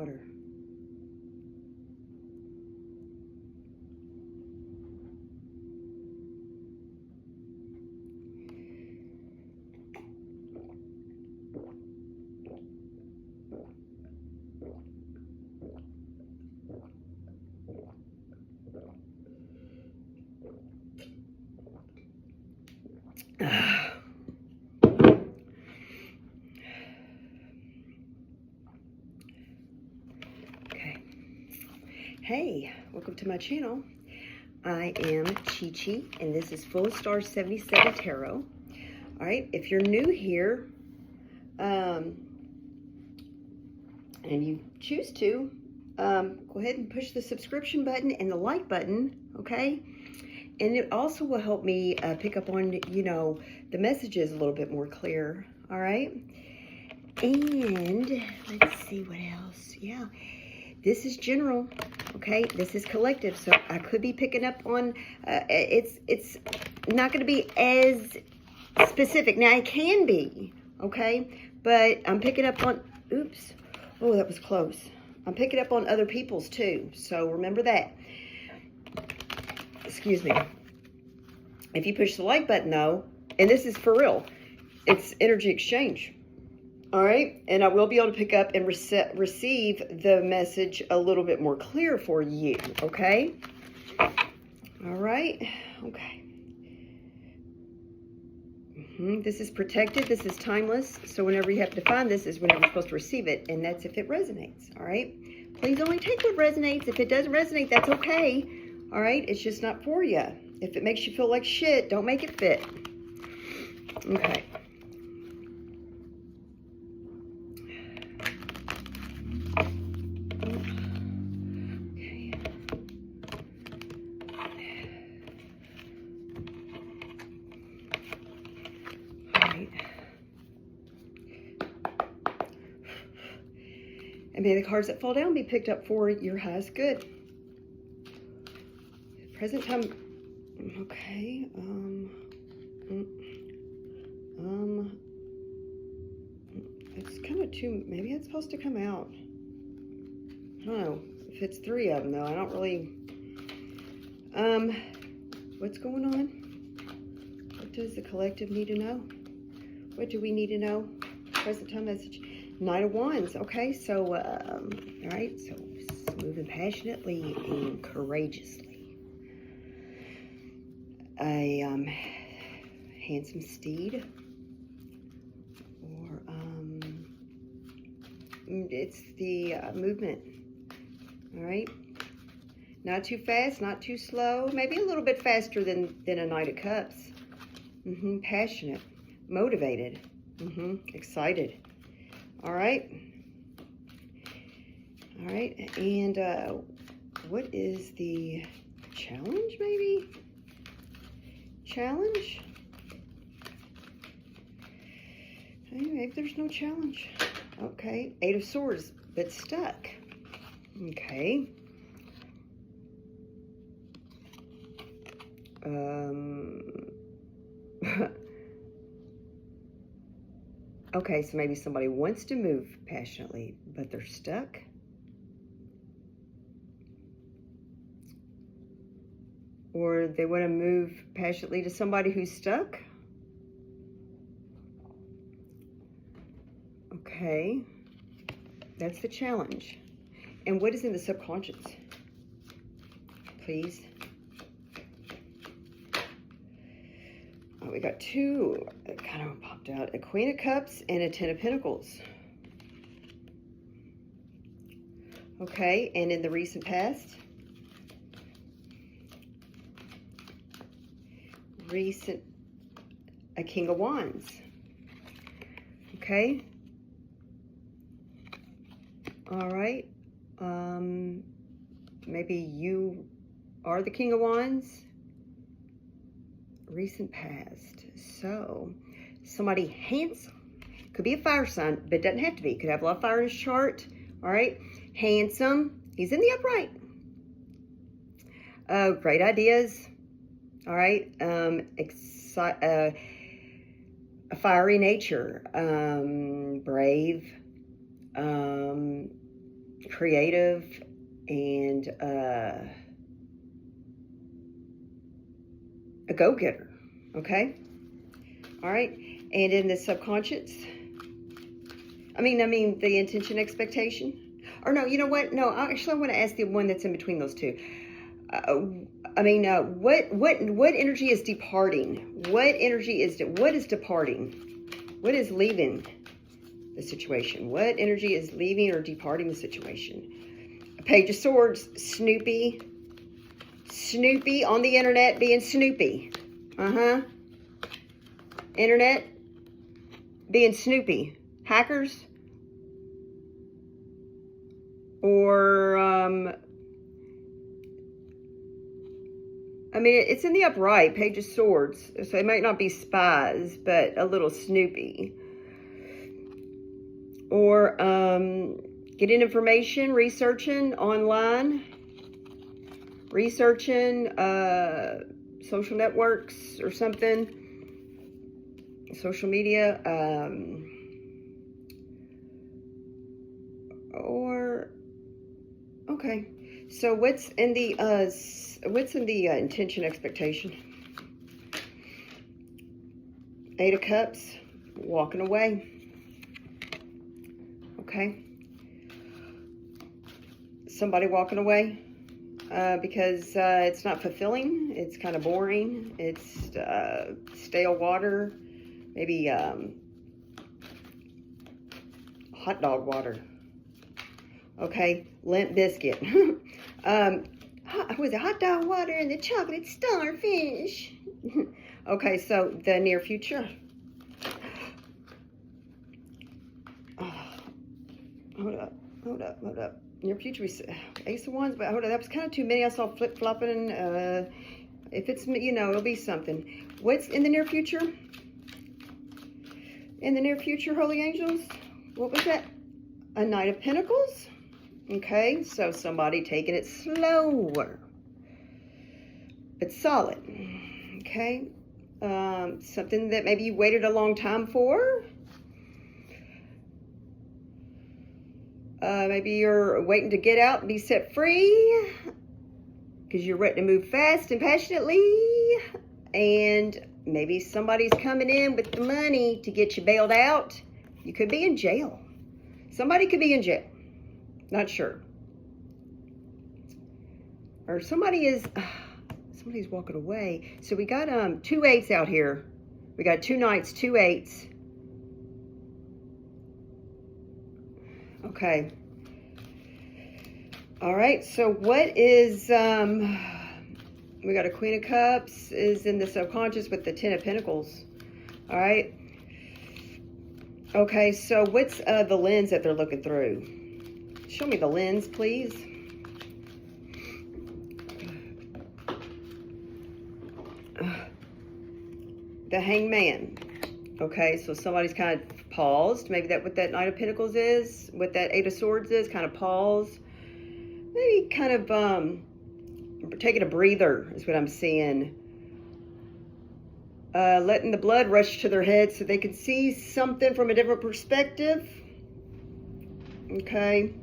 water. Okay. Hey, welcome to my channel. I am Chi Chi, and this is Full Star 77 Tarot. All right, if you're new here, and you choose to, go ahead and push the subscription button and the like button, okay? And it also will help me pick up on, the messages a little bit more clear, all right? And let's see what else. Yeah, this is general, okay? This is collective, so I could be picking up on, it's not going to be as specific. Now, it can be, okay? But I'm picking up on, oops, oh, that was close. I'm picking up on other people's too, so remember that. Excuse me. If you push the like button, though, and this is for real, it's energy exchange. All right, and I will be able to pick up and receive the message a little bit more clear for you, okay? All right, okay. This is protected, this is timeless, so whenever you happen to find this is whenever you're supposed to receive it, and that's if it resonates, all right? Please only take what resonates. If it doesn't resonate, that's okay, all right? It's just not for you. If it makes you feel like shit, don't make it fit. Okay. And may the cards that fall down be picked up for your highest good. Present time, okay, it's kind of too, maybe it's supposed to come out. I don't know if it's three of them though. I don't really, what's going on? What does the collective need to know? What do we need to know? Present time message. Knight of Wands. Okay, so, all right, so moving passionately and courageously. A handsome steed, or it's the movement. All right, not too fast, not too slow. Maybe a little bit faster than a Knight of Cups. Passionate, motivated, excited. All right. All right. And what is the challenge, maybe? Challenge? Hey, maybe there's no challenge. Okay. Eight of Swords, but stuck. Okay. Okay, so maybe somebody wants to move passionately, but they're stuck. Or they want to move passionately to somebody who's stuck. Okay, that's the challenge. And what is in the subconscious? Please. Oh, we got two that kind of popped out. A Queen of Cups and a Ten of Pentacles. Okay, and in the recent past? A King of Wands. Okay. All right. Maybe you are the King of Wands. Recent past. So, somebody handsome. Could be a fire sign, but it doesn't have to be. Could have a lot of fire in his chart. All right. Handsome. He's in the upright. Great ideas. All right. A fiery nature. Brave. creative, and a go-getter. Okay. All right. And in the subconscious, I mean the intention, expectation. Or no, you know what? No, actually, I want to ask the one that's in between those two. What energy is departing? What is departing? What is leaving the situation? What energy is leaving or departing the situation? A Page of Swords, Snoopy. Snoopy on the internet being Snoopy. Internet being Snoopy. Hackers. Or, it's in the upright, Page of Swords. So it might not be spies, but a little Snoopy. Or, getting information, researching online. Researching, social networks or something. Social media. Okay. So what's in the intention, expectation? Eight of Cups, walking away. Okay. Somebody walking away because it's not fulfilling. It's kind of boring. It's stale water. Maybe hot dog water. Okay, Limp Biscuit. Was it hot dog water and the chocolate starfish? Okay, so the near future. Hold up. Near future, Ace of Wands, but hold up, that was kind of too many. I saw flip-flopping. If it's, it'll be something. What's in the near future? In the near future, Holy Angels? What was that? A Knight of Pentacles? Okay, so somebody taking it slower, but solid. Okay, something that maybe you waited a long time for. Maybe you're waiting to get out and be set free because you're ready to move fast and passionately. And maybe somebody's coming in with the money to get you bailed out. You could be in jail. Somebody could be in jail. Not sure. Or somebody's walking away. So we got 2 8s out here. We got 2 Knights, 2 8s. Okay. All right. So what is we got a Queen of Cups is in the subconscious with the 10 of Pentacles. All right. Okay, so what's the lens that they're looking through? Show me the lens, please. The Hangman. Okay, so somebody's kind of paused. Maybe that what that Knight of Pentacles is, what that Eight of Swords is, kind of pause. Maybe kind of taking a breather is what I'm seeing. Letting the blood rush to their head so they can see something from a different perspective. Okay.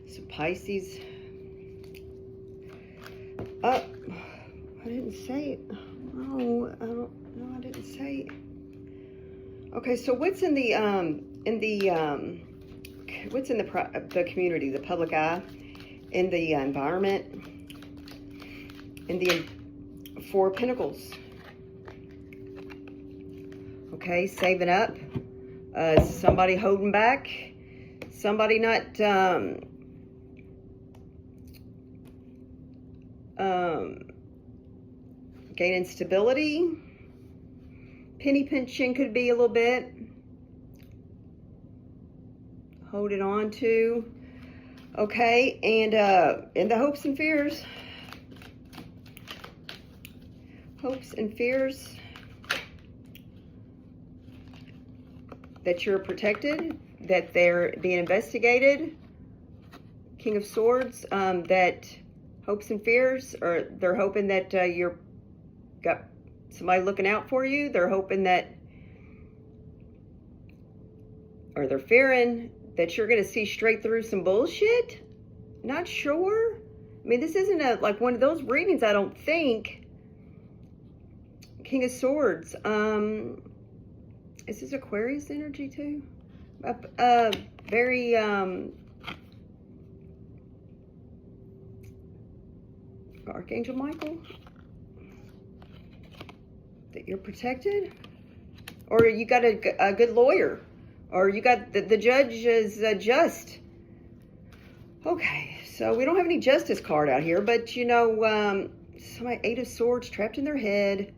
So Pisces. I didn't say it. No, I didn't say it. Okay, so what's in the what's in the community, the public eye, in the environment, in the Four of Pentacles? Okay, saving up. Somebody holding back. Somebody not gaining stability. Penny pinching could be a little bit. Holding on to. Okay, and in the hopes and fears. Hopes and fears that you're protected, that they're being investigated. King of Swords, that hopes and fears, or they're hoping that you're got somebody looking out for you. They're hoping that or they're fearing that you're going to see straight through some bullshit. Not sure. I mean, this isn't like one of those readings, I don't think. King of Swords. Is this Aquarius energy too? Very Archangel Michael. That you're protected, or you got a good lawyer, or you got the judge is just. Okay, so we don't have any justice card out here, but you know, somebody 8 of Swords trapped in their head.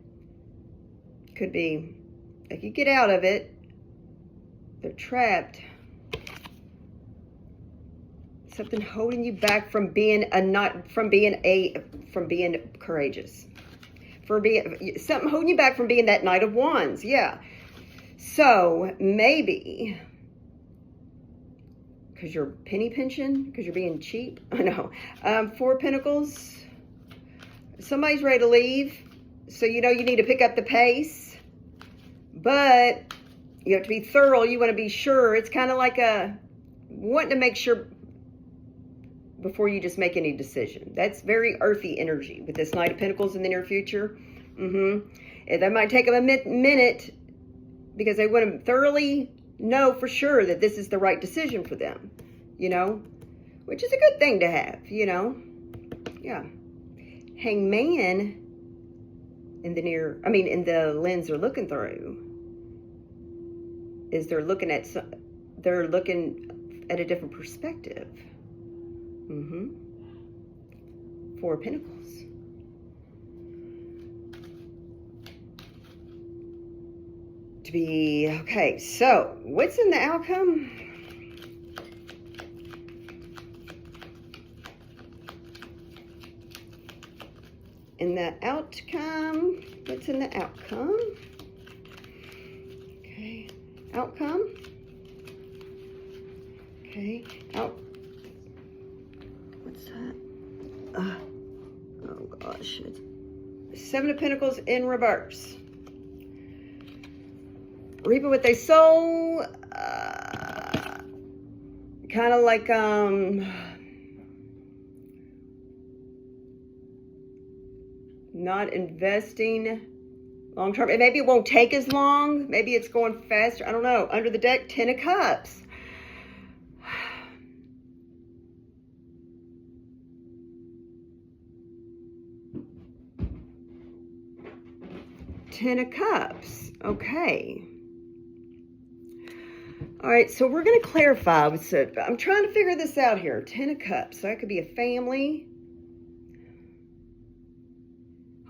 Could be they could get out of it. They're trapped. Something holding you back from being courageous. Something holding you back from being that Knight of Wands. Yeah. So maybe because you're penny pinching, because you're being cheap. I know. 4 of Pentacles. Somebody's ready to leave. So you know you need to pick up the pace. But you have to be thorough. You want to be sure. It's kind of like wanting to make sure before you just make any decision. That's very earthy energy with this Knight of Pentacles in the near future. And that might take them a minute because they want to thoroughly know for sure that this is the right decision for them, you know, which is a good thing to have, you know. Yeah. Hangman in the lens they're looking through is they're looking at a different perspective. 4 of Pentacles. To be, okay, so what's in the outcome? What's in the outcome? Okay, outcome. Okay, what's that? Oh gosh, it's 7 of Pentacles in reverse. Reaping what they sow. Kind of like not investing long term. And maybe it won't take as long. Maybe it's going faster. I don't know. Under the deck, 10 of Cups. Ten of Cups. Okay. All right, so we're going to clarify. I'm trying to figure this out here. 10 of Cups. So that could be a family.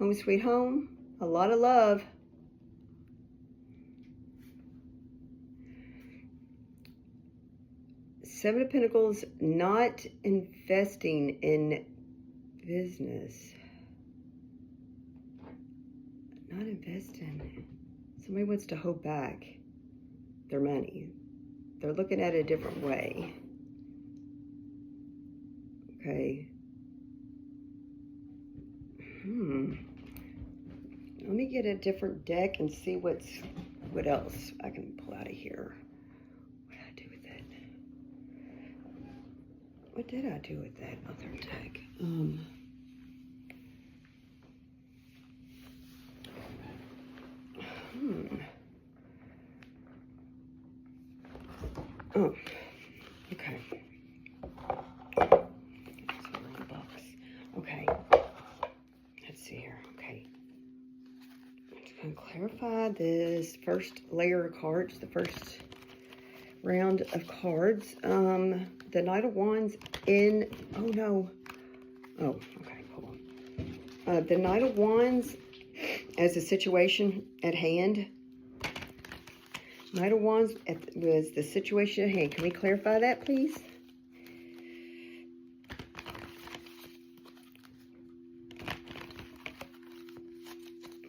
Home sweet home. A lot of love. Seven of Pentacles, not investing in business. Not investing. Somebody wants to hold back their money. They're looking at it a different way. Okay. Let me get a different deck and see what else I can pull out of here. What did I do with that other deck? Oh, okay. Okay. Let's see here. Okay. I'm just going to clarify this first layer of cards, the first round of cards. The Knight of Wands in, oh no. Oh, okay, hold on. The Knight of Wands as a situation at hand. Knight of Wands was the situation at hand. Can we clarify that, please?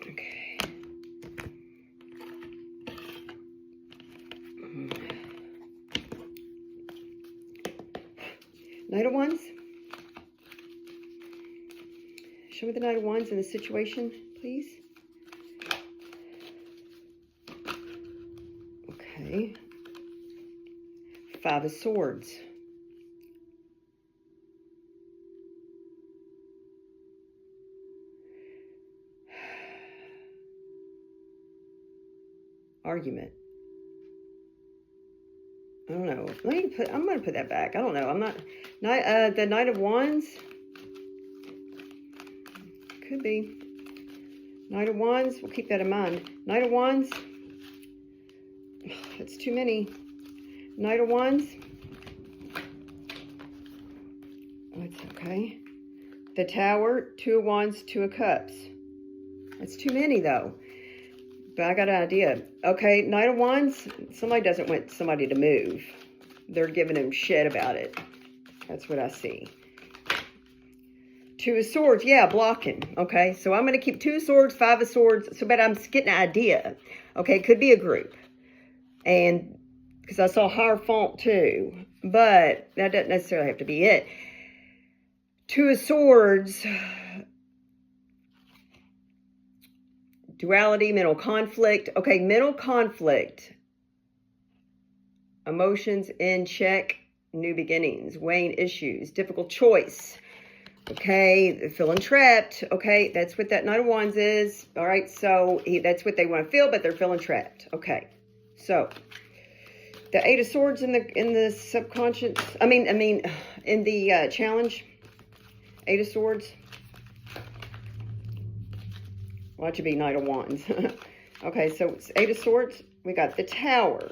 Okay. Knight of Wands. Show me the Knight of Wands in the situation, please. Okay. Five of Swords. Argument. I don't know. I'm going to put that back. I don't know. I'm not. The Knight of Wands. Could be. Knight of Wands. We'll keep that in mind. Knight of Wands. That's too many. Knight of Wands. That's okay. The Tower. Two of Wands. Two of Cups. That's too many though. But I got an idea. Okay, Knight of Wands. Somebody doesn't want somebody to move. They're giving him shit about it. That's what I see. Two of Swords. Yeah, blocking. Okay, so I'm going to keep Two of Swords, Five of Swords. So, but I'm getting an idea. Okay, could be a group. And because I saw Hierophant too. But that doesn't necessarily have to be it. Two of Swords. Duality, mental conflict. Okay, mental conflict. Emotions in check. New beginnings. Weighing issues. Difficult choice. Okay, feeling trapped. Okay, that's what that Knight of Wands is. All right, so that's what they want to feel, but they're feeling trapped. Okay, so the Eight of Swords in the subconscious. I mean, in the challenge. Eight of Swords. Well, it should be Knight of Wands. Okay, so it's Eight of Swords. We got the Tower.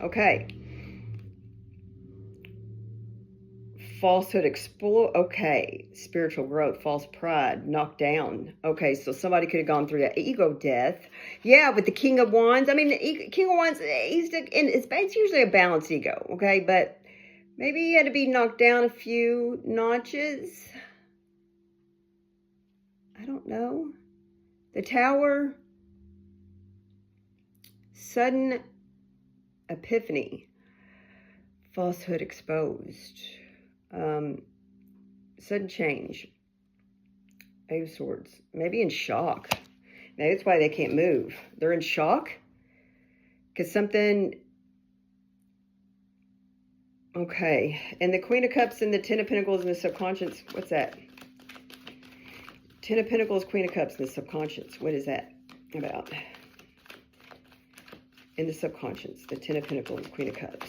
Okay. Falsehood explore. Okay. Spiritual growth. False pride. Knocked down. Okay, so somebody could have gone through that ego death. Yeah, with the King of Wands. I mean, the King of Wands, it's usually a balanced ego. Okay, but maybe he had to be knocked down a few notches. I don't know. The Tower, sudden epiphany, falsehood exposed, sudden change, Eight of Swords, maybe in shock. Maybe that's why they can't move. They're in shock because something, okay. And the Queen of Cups and the Ten of Pentacles in the subconscious, what's that? Ten of Pentacles, Queen of Cups in the subconscious. What is that about? In the subconscious, the Ten of Pentacles, Queen of Cups.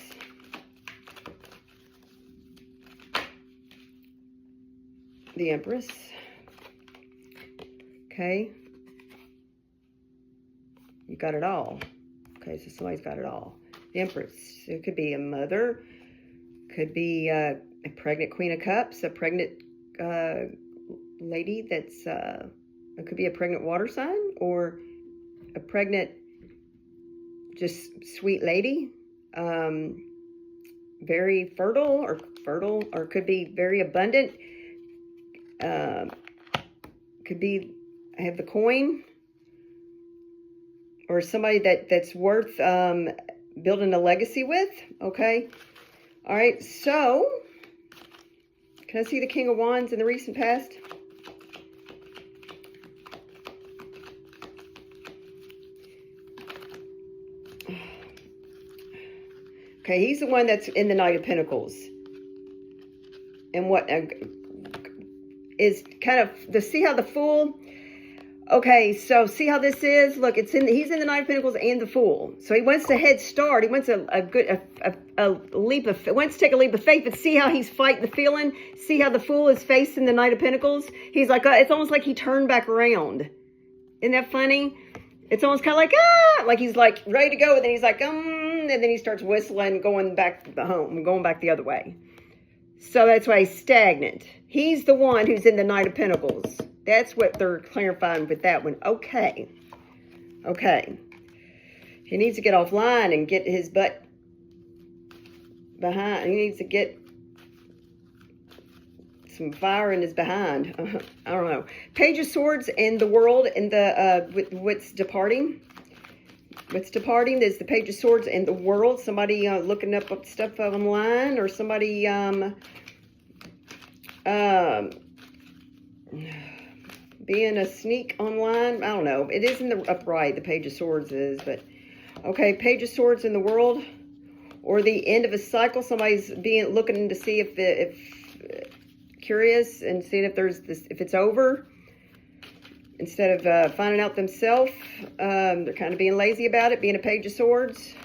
The Empress. Okay. You got it all. Okay, so somebody's got it all. The Empress. It could be a mother. Could be a pregnant Queen of Cups. A pregnant lady that's it could be a pregnant water sign or a pregnant just sweet lady, very fertile or could be very abundant, could be have the coin, or somebody that's worth building a legacy with. Okay, all right, so can I see the King of Wands in the recent past? Okay, he's the one that's in the Knight of Pentacles. And what is kind of, see how the Fool, okay, so see how this is? Look, he's in the Knight of Pentacles and the Fool. So he wants a head start. He wants a leap of, wants to take a leap of faith, but see how he's fighting the feeling? See how the Fool is facing the Knight of Pentacles? He's like, it's almost like he turned back around. Isn't that funny? It's almost kind of like he's like ready to go, and then he's like, and then he starts whistling, going back home, going back the other way. So that's why he's stagnant. He's the one who's in the Knight of Pentacles. That's what they're clarifying with that one. Okay. Okay. He needs to get offline and get his butt behind. He needs to get some fire in his behind. I don't know. Page of Swords in the World, in the what's departing. What's departing is the Page of Swords in the World. Somebody looking up stuff online, or somebody being a sneak online. I don't know. It is in the upright, the Page of Swords is, but okay. Page of Swords in the World, or the end of a cycle. Somebody's looking to see if curious and seeing if if it's over, instead of finding out themselves. They're kind of being lazy about it, being a Page of Swords,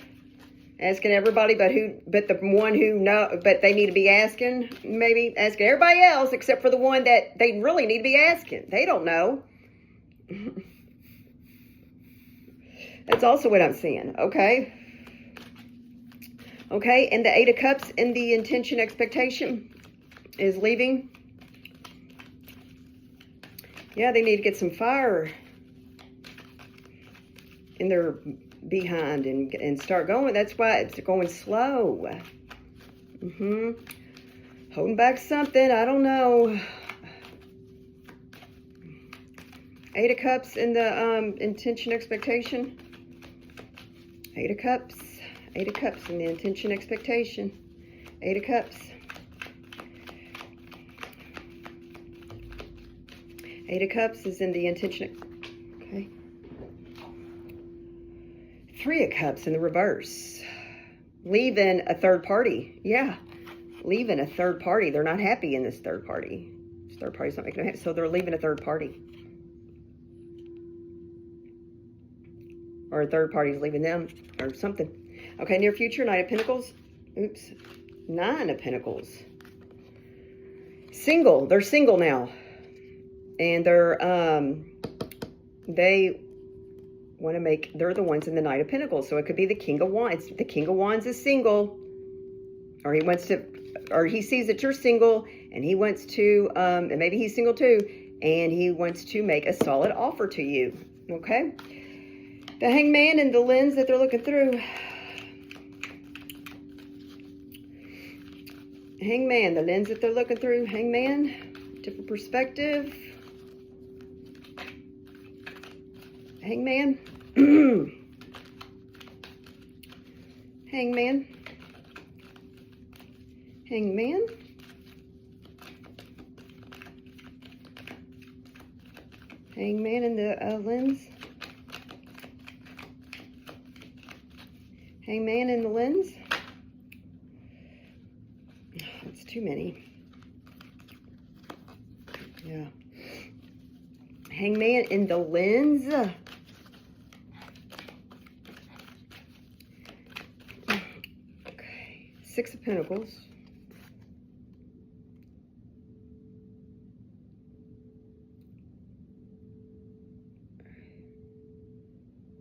asking everybody but the one who but they need to be asking, maybe asking everybody else except for the one that they really need to be asking. They don't know. That's also what I'm seeing. Okay, and the Eight of Cups in the intention, expectation is leaving. Yeah, they need to get some fire in their behind and start going. That's why it's going slow. Holding back something. I don't know. Eight of Cups in the intention, expectation. Eight of Cups. Eight of Cups in the intention, expectation. Eight of Cups. Eight of Cups is in the intention. Okay. Three of Cups in the reverse. Leaving a third party. Yeah. Leaving a third party. They're not happy in this third party. This third party's not making them happy. So they're leaving a third party. Or a third party's leaving them. Or something. Okay, near future. Knight of Pentacles. Oops. Nine of Pentacles. Single. They're single now. And they're, they want to make, they're the ones in the Knight of Pentacles. So it could be the King of Wands. The King of Wands is single. Or he wants to, or he sees that you're single. And he wants to, and maybe he's single too. And he wants to make a solid offer to you. Okay? The Hangman and the lens that they're looking through. Hangman, the lens that they're looking through. Hangman, different perspective. Hangman. Hangman. Hangman. Hangman in the lens. Hangman in the lens. That's too many. Yeah. Hangman in the lens. Okay. Six of Pentacles.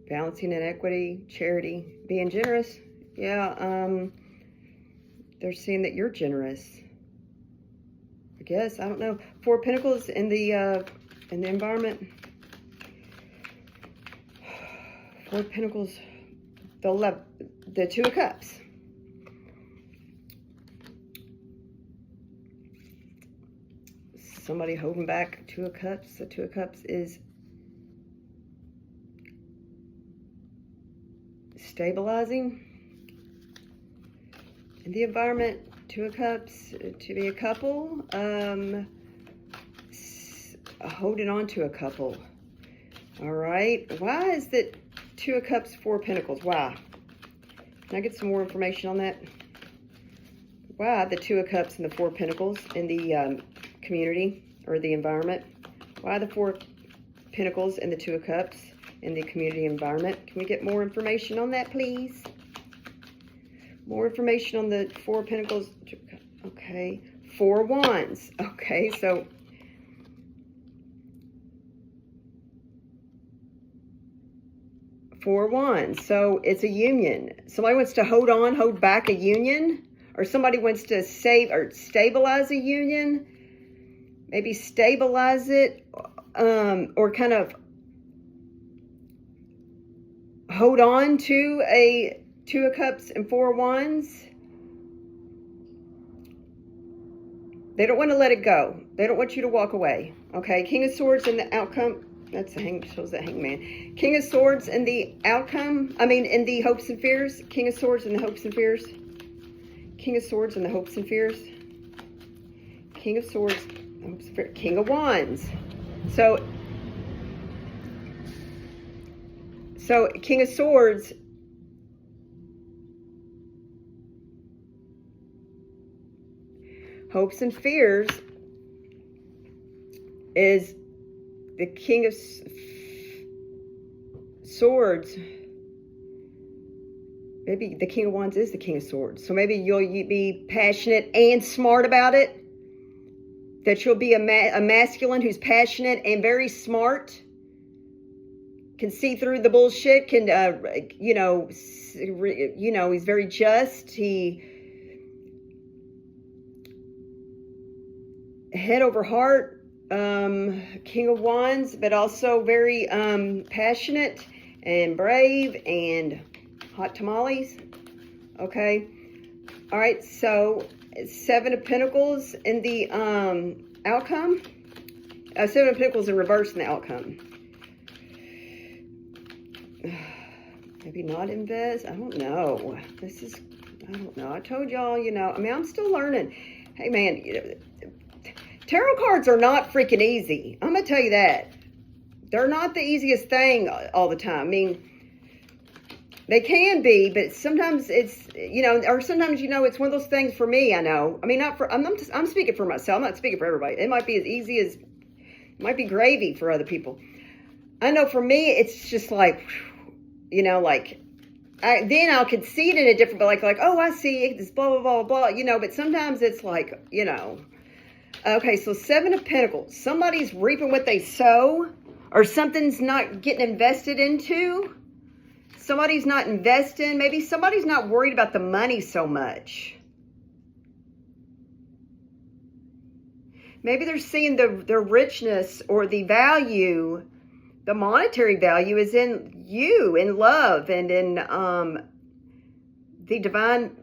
Balancing inequity, charity, being generous. Yeah, they're saying that you're generous. I guess, I don't know. Four of Pentacles in the environment. Four of Pentacles, the Two of Cups. Somebody holding back Two of Cups. The Two of Cups is stabilizing. In the environment, Two of Cups to be a couple. Holding on to a couple. All right. Why is that Two of Cups, Four of Pentacles? Why? Can I get some more information on that? Why the Two of Cups and the Four of Pentacles in the community or the environment? Why the Four of Pentacles and the Two of Cups in the community environment? Can we get more information on that, please? More information on the Four of Pentacles. Okay. Four of Wands. Okay, so Four of Wands. So it's a union. Somebody wants to hold back a union, or somebody wants to save or stabilize a union. Maybe stabilize it, or kind of hold on to a Two of Cups and Four of Wands. They don't want to let it go. They don't want you to walk away. Okay, King of Swords and the outcome. That's the shows the Hangman. King of Swords and the outcome. I mean, in the hopes and fears. King of Swords and the hopes and fears. King of Swords and the hopes and fears. King of Swords, hopes and fears. King of Wands. So King of Swords hopes and fears is the King of Swords. Maybe the King of Wands is the King of Swords. So maybe you'll be passionate and smart about it. That you'll be a masculine who's passionate and very smart. Can see through the bullshit. Can, he's very just. He head over heart, King of Wands, but also very passionate and brave and hot tamales. Okay. All right. So 7 of Pentacles in the outcome. 7 of Pentacles in reverse in the outcome. Maybe not invest. I don't know. I don't know. I told y'all, I'm still learning. Hey, man, tarot cards are not freaking easy. I'm going to tell you that. They're not the easiest thing all the time. I mean, they can be, but sometimes it's, or sometimes, it's one of those things for me, I know. I mean, I'm speaking for myself. I'm not speaking for everybody. It might be as easy as, it might be gravy for other people. I know for me, it's just like, then I'll concede in a different, but like, oh, I see it's blah, blah, blah, blah, but sometimes it's like, okay, so 7 of Pentacles, somebody's reaping what they sow, or something's not getting invested into. Somebody's not investing. Maybe somebody's not worried about the money so much. Maybe they're seeing the richness or the value, the monetary value is in you, in love, and in the divine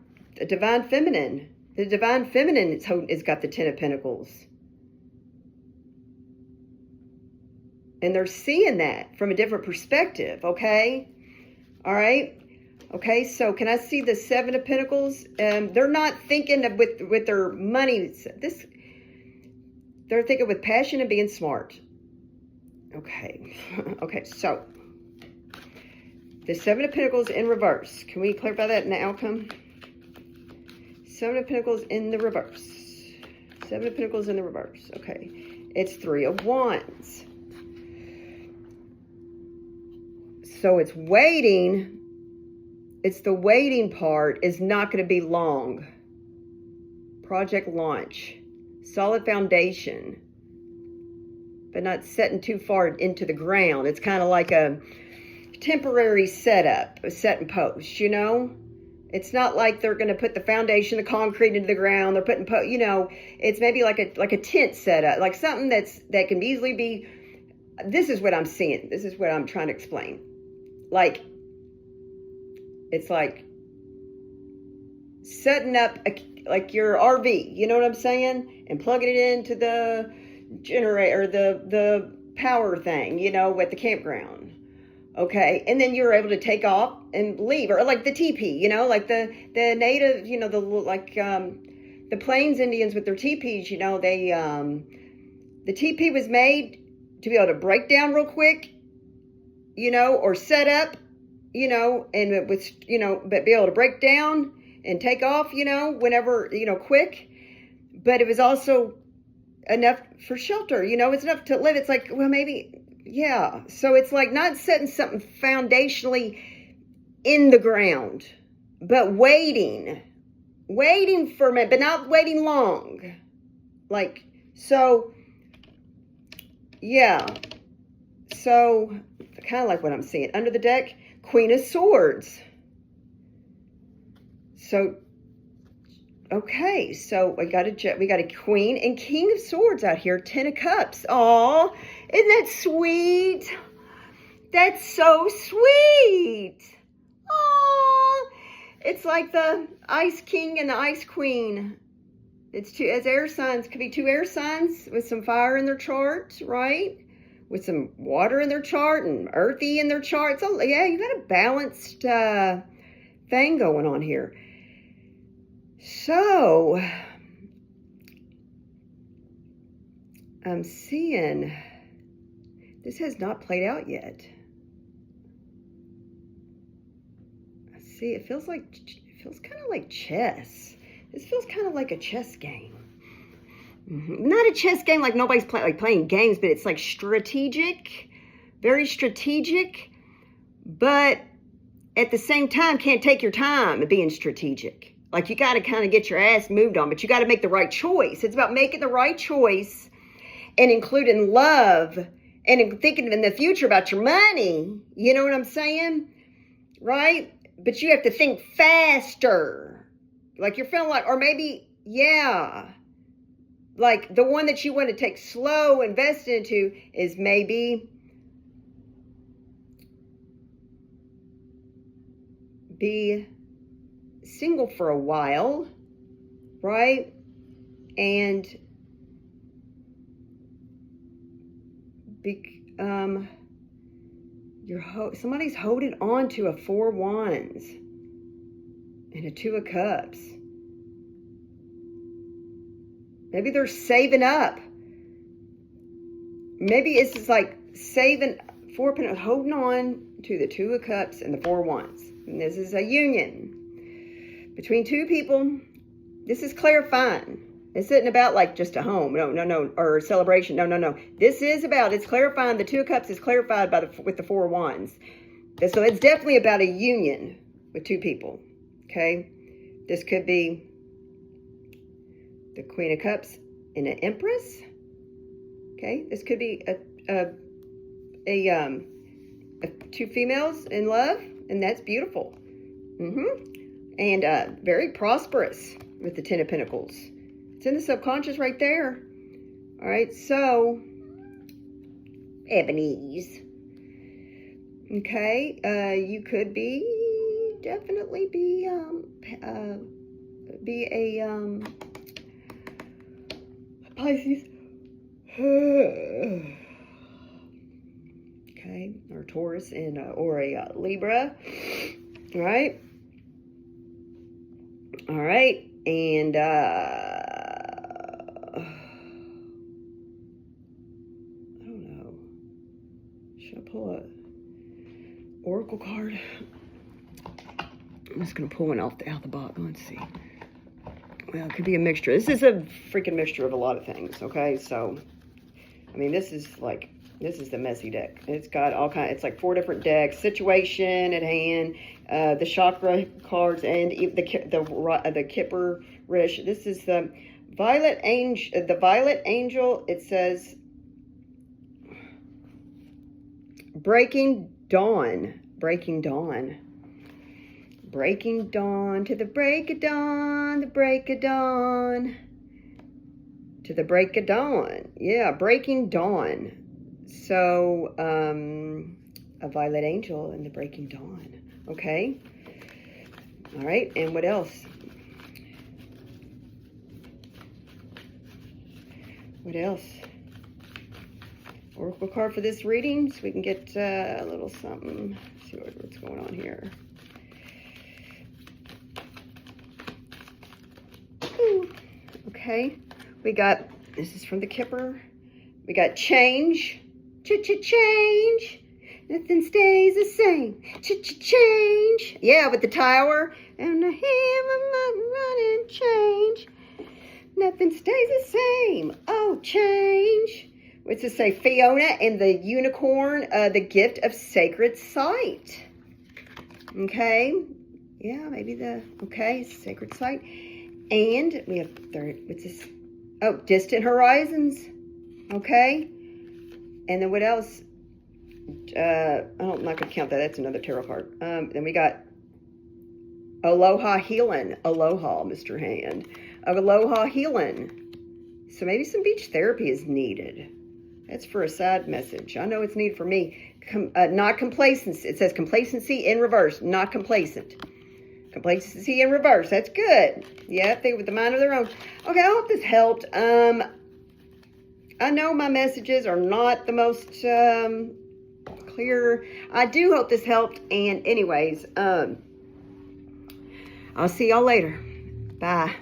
feminine. The divine feminine has got the 10 of Pentacles. And they're seeing that from a different perspective, okay? All right. Okay, so can I see the 7 of Pentacles? They're not thinking of with their money. They're thinking with passion and being smart. Okay. Okay, so the 7 of Pentacles in reverse. Can we clarify that in the outcome? 7 of Pentacles in the reverse. 7 of Pentacles in the reverse. Okay. It's 3 of Wands. So it's waiting. It's the waiting part is not going to be long. Project launch. Solid foundation. But not setting too far into the ground. It's kind of like a temporary setup. A set and post, It's not like they're going to put the foundation, the concrete into the ground. They're putting, it's maybe like a tent setup. Like something that can easily be, this is what I'm seeing. This is what I'm trying to explain. Like, it's like setting up like your RV, you know what I'm saying? And plugging it into the generator, the power thing, at the campground. Okay, and then you're able to take off and leave, or like the teepee, like the native, the Plains Indians with their teepees, they the teepee was made to be able to break down real quick, or set up, and it was, but be able to break down and take off, whenever, quick. But it was also enough for shelter, it's enough to live. It's like, well, maybe, yeah. So it's like not setting something foundationally in the ground, but waiting for a minute, but not waiting long. Like, so, yeah. So, kind of like what I'm seeing. Under the deck, Queen of Swords. So, okay, so we got a Queen and King of Swords out here, 10 of Cups. Aw, isn't that sweet? That's so sweet. Aw, it's like the Ice King and the Ice Queen. It's two as air signs. Could be 2 air signs with some fire in their chart, right? With some water in their chart and earthy in their chart. So yeah, you got a balanced thing going on here. So, I'm seeing, this has not played out yet. I see, it feels kind of like chess. This feels kind of like a chess game. Not a chess game like nobody's playing games, but it's like strategic, very strategic, but at the same time can't take your time at being strategic. Like, you got to kind of get your ass moved on, but you got to make the right choice. It's about making the right choice and including love and thinking in the future about your money. You know what I'm saying? Right? But you have to think faster. Like, you're feeling like, or maybe, yeah, like the one that you want to take slow, invest into is maybe be single for a while, right? And somebody's holding on to a 4 wands and a 2 of cups. Maybe they're saving up. Maybe it's just like saving, holding on to the 2 of cups and the 4 wands. And this is a union between 2 people. This is clarifying. This isn't about like just a home. No, or a celebration. No. This is about, it's clarifying. The 2 of cups is clarified with the 4 wands. So it's definitely about a union with 2 people. Okay. This could be the Queen of Cups and an Empress. Okay. This could be a 2 females in love, and that's beautiful. And very prosperous with the 10 of Pentacles. It's in the subconscious right there. All right, so Ebony's. Okay, you could definitely be a Pisces. Okay, or Taurus and or a Libra. All right. All right, and I don't know. Should I pull a oracle card? I'm just gonna pull one out the bottom. Let's see. Well, it could be a mixture. This is a freaking mixture of a lot of things. Okay, so I mean, this is the messy deck. It's got all kinds. It's like 4 different decks. Situation at hand, the chakra cards, and the Kipper Rish. This is the Violet Angel. The Violet Angel. It says breaking dawn. Breaking dawn. Breaking dawn to the break of dawn. The break of dawn. To the break of dawn. Yeah, breaking dawn. So, a Violet Angel and the Breaking Dawn. Okay. All right. And what else? What else? Oracle card for this reading, so we can get a little something. Let's see what's going on here. Ooh. Okay. We got, this is from the Kipper. We got change. Change. Nothing stays the same. Change. Yeah, with the tower. And I hear my running change. Nothing stays the same. Oh, change. What's it say? Fiona and the unicorn, the gift of sacred sight. Okay. Yeah, maybe okay, sacred sight. And we have what's this? Oh, distant horizons. Okay. And then what else? I'm not going to count that. That's another tarot card. Then we got Aloha Healing. Aloha, Mr. Hand. Aloha Healing. So maybe some beach therapy is needed. That's for a side message. I know it's needed for me. Not complacency. It says complacency in reverse. Not complacent. Complacency in reverse. That's good. Yeah, they with the mind of their own. Okay, I hope this helped. I know my messages are not the most clear. I do hope this helped. And anyways, I'll see y'all later. Bye.